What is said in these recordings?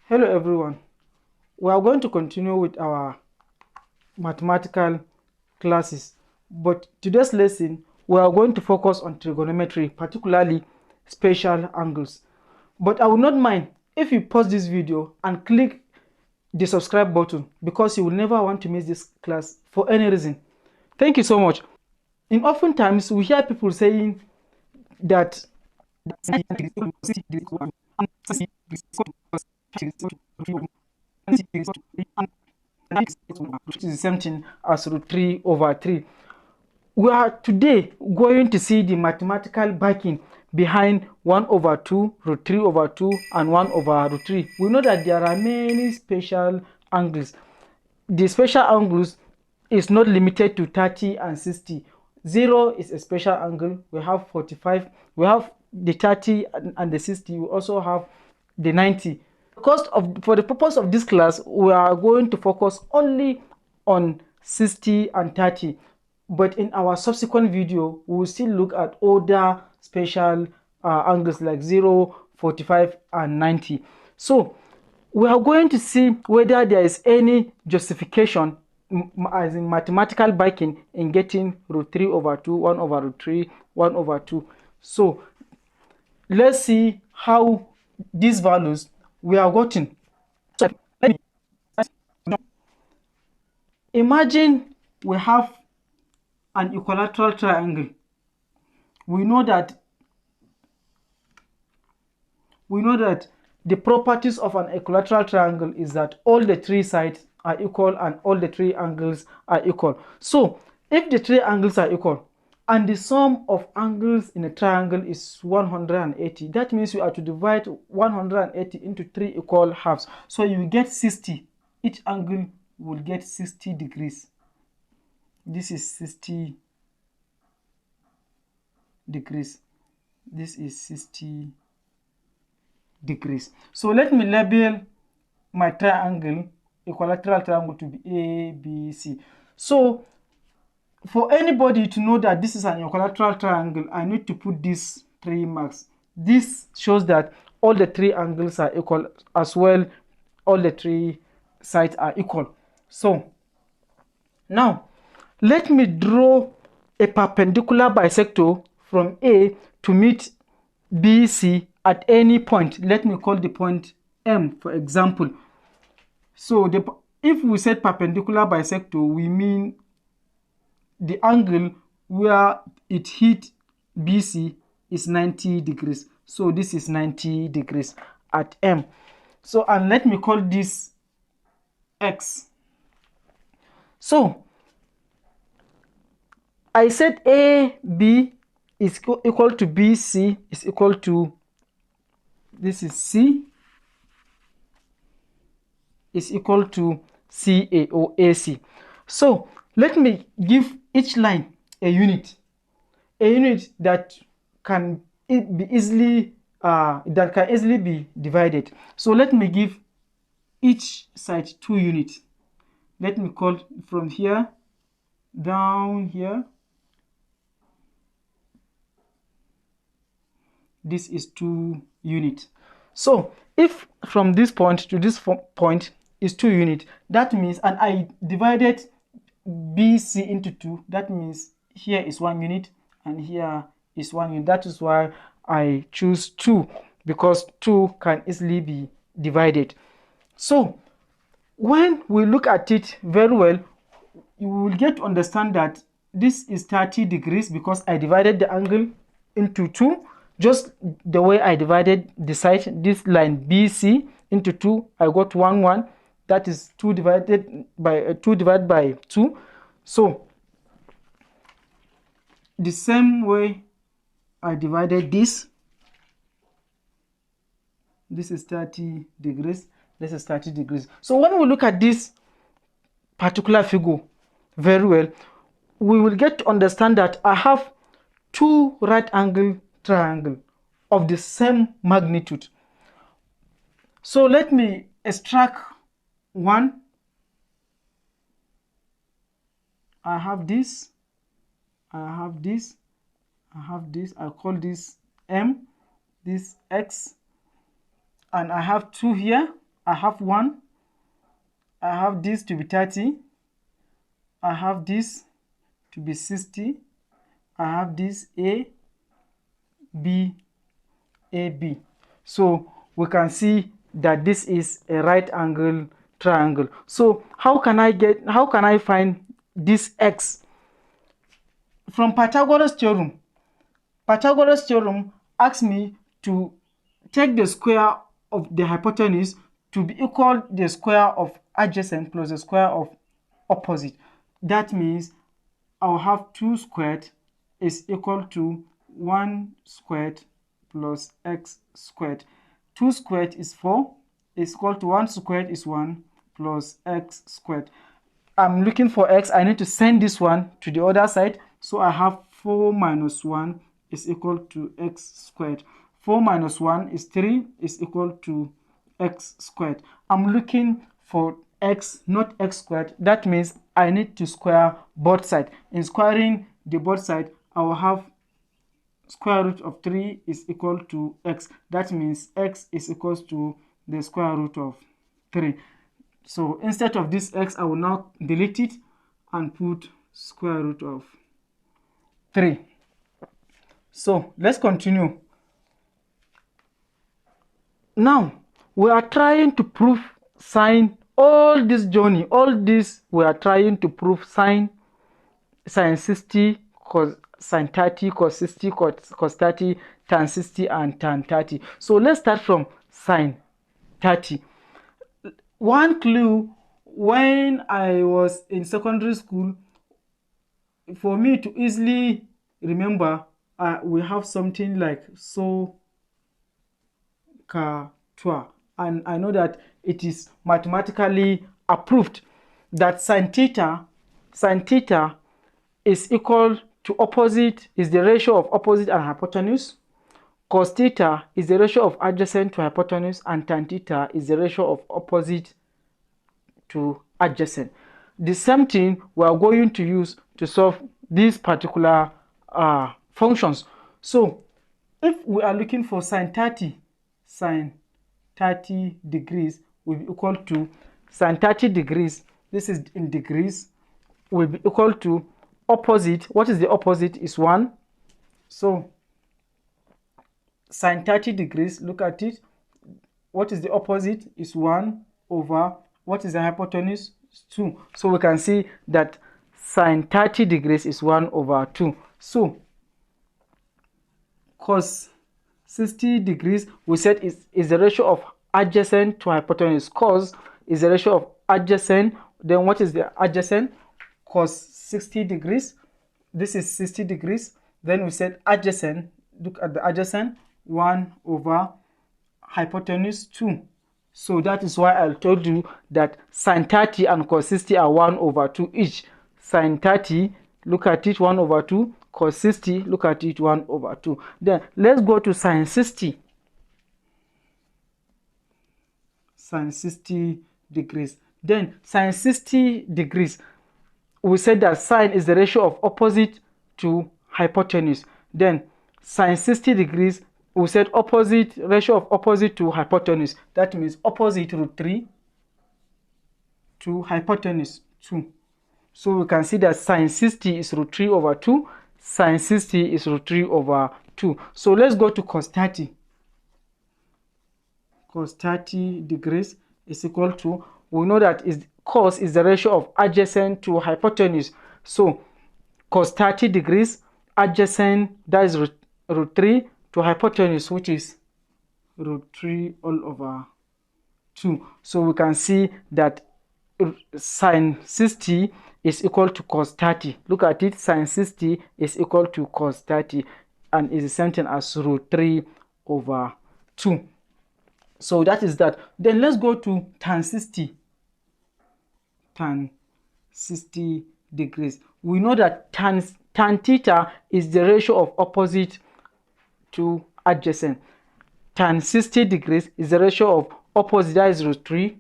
Hello everyone. We are going to continue with our mathematical classes, but today's lesson we are going to focus on trigonometry, particularly special angles. But I will not mind if you pause this video and click the subscribe button, because you will never want to miss this class for any reason. Thank you so much. In often times we hear people saying that which is the same thing as root 3 over 3. We are today going to see the mathematical backing behind 1 over 2, root 3 over 2, and 1 over root 3. We know that there are many special angles. The special angles is not limited to 30 and 60. 0 is a special angle. We have 45. We have the 30 and the 60. We also have the 90. For the purpose of this class, we are going to focus only on 60 and 30. But in our subsequent video, we will still look at other special angles like 0, 45, and 90. So we are going to see whether there is any justification as in mathematical backing in getting root 3 over 2, 1 over root 3, 1 over 2. So let's see how these values we are gotten. So imagine we have an equilateral triangle. We know that the properties of an equilateral triangle is that all the three sides are equal and all the three angles are equal. So if the three angles are equal and the sum of angles in a triangle is 180, that means you have to divide 180 into 3 equal halves. So you get 60. Each angle will get 60 degrees. This is 60 degrees. This is 60 degrees. So let me label my triangle, equilateral triangle, to be A, B, C. So for anybody to know that this is an equilateral triangle, I need to put these 3 marks. This shows that all the 3 angles are equal, as well all the 3 sides are equal. So now let me draw a perpendicular bisector from A to meet BC at any point. Let me call the point M, for example. So if we said perpendicular bisector, we mean the angle where it hit BC is 90 degrees. So this is 90 degrees at M. So, and let me call this X. So I said AB is equal to BC is equal to, this is C, is equal to CA or AC. So let me give each line a unit that can be easily be divided. So let me give each side 2 units. Let me call from here down here. This is 2 units. So if from this point to this point is 2 units, that means, and I divided BC into 2, that means here is 1 unit and here is 1 unit. That is why I choose 2, because 2 can easily be divided. So when we look at it very well, you will get to understand that this is 30 degrees because I divided the angle into 2, just the way I divided the side, this line BC, into 2. I got 1, 1. That is 2 divided by 2. So the same way I divided this is 30 degrees, this is 30 degrees. So when we look at this particular figure very well, we will get to understand that I have 2 right angle triangle of the same magnitude. So let me extract one. I have this, I have this, I have this. I call this M, this X, and I have 2 here. I have 1, I have this to be 30, I have this to be 60, I have this A, B, A, B. So we can see that this is a right angle triangle. So how can I find this x? From Pythagoras theorem. Pythagoras theorem asks me to take the square of the hypotenuse to be equal to the square of adjacent plus the square of opposite. That means I'll have 2 squared is equal to 1 squared plus x squared. 2 squared is 4 is equal to 1 squared is 1 plus x squared. I'm looking for x. I need to send this one to the other side. So I have 4 minus 1 is equal to x squared. 4 minus 1 is 3 is equal to x squared. I'm looking for x, not x squared. That means I need to square both sides. In squaring the both sides, I will have square root of 3 is equal to x. That means x is equals to the square root of 3. So instead of this x, I will now delete it and put square root of 3. So let's continue. Now we are trying to prove sine. All this journey, all this we are trying to prove sine 60, cos sine 30, cos 60, cos 30, tan 60 and tan 30. So let's start from sine 30. One clue when I was in secondary school, for me to easily remember, we have something like SOHCAHTOA, and I know that it is mathematically approved that sine theta is equal to opposite, is the ratio of opposite and hypotenuse. Cos theta is the ratio of adjacent to hypotenuse, and tan theta is the ratio of opposite to adjacent. The same thing we are going to use to solve these particular functions. So if we are looking for sine 30 degrees will be equal to sine 30 degrees, this is in degrees, will be equal to opposite. What is the opposite? Is 1. So sine 30 degrees, look at it. What is the opposite? Is 1 over, what is the hypotenuse? 2. So we can see that sine 30 degrees is 1 over 2. So cos 60 degrees, we said is the ratio of adjacent to hypotenuse. Cos is the ratio of adjacent. Then what is the adjacent? Cos 60 degrees. This is 60 degrees. Then we said adjacent. Look at the adjacent. 1 over hypotenuse 2. So that is why I told you that sine 30 and cos 60 are 1 over 2 each. Sine 30, look at it, 1 over 2. Cos 60, look at it, 1 over 2. Then let's go to sine 60. Sine 60 degrees. Then sine 60 degrees, we said that sine is the ratio of opposite to hypotenuse. Then sine 60 degrees, we said opposite, ratio of opposite to hypotenuse. That means opposite root 3 to hypotenuse 2. So we can see that sine 60 is root 3 over 2. Sine 60 is root 3 over 2. So let's go to cos 30. Cos 30 degrees is equal to, we know that cos is the ratio of adjacent to hypotenuse. So cos 30 degrees, adjacent, that is root 3 to hypotenuse, which is root 3 all over 2. So we can see that sine 60 is equal to cos 30. Look at it, sine 60 is equal to cos 30 and is the same thing as root 3 over 2. So that is that. Then let's go to tan 60. Tan 60 degrees. We know that tan theta is the ratio of opposite to adjacent. Tan 60 degrees is the ratio of opposite, that is root 3,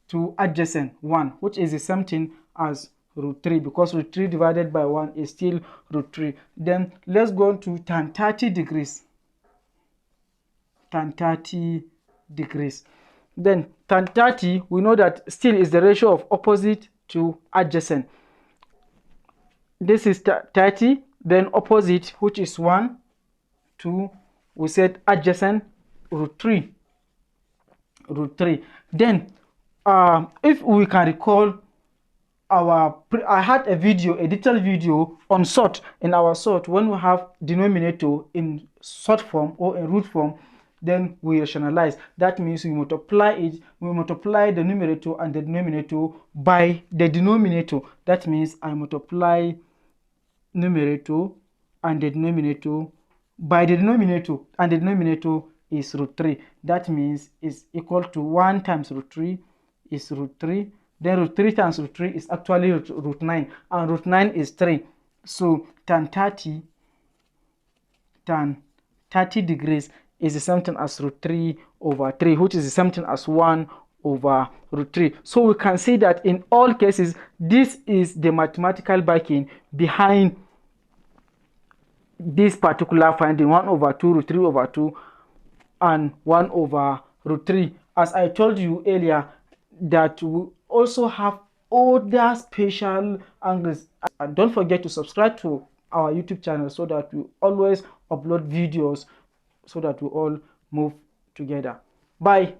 to adjacent 1, which is the same thing as root 3, because root 3 divided by 1 is still root 3. Then let's go to tan 30 degrees. Tan 30 degrees. Then tan 30, we know that still is the ratio of opposite to adjacent. This is 30, then opposite, which is 1, 2, we said adjacent, root 3. Then if we can recall I had a detailed video on sort in our sort. When we have denominator in sort form or in root form, then we rationalize. That means we multiply the numerator and the denominator by the denominator. That means I multiply numerator and the denominator by the denominator, and the denominator is root 3. That means is equal to 1 times root 3 is root 3. Then root 3 times root 3 is actually root 9, and root 9 is 3. So tan 30 degrees is the same thing as root 3 over 3, which is the same thing as 1 over root 3. So we can see that in all cases, this is the mathematical backing behind this particular finding, 1 over 2, root 3 over 2, and 1 over root 3. As I told you earlier, that we also have other special angles. And don't forget to subscribe to our YouTube channel so that we always upload videos so that we all move together. Bye.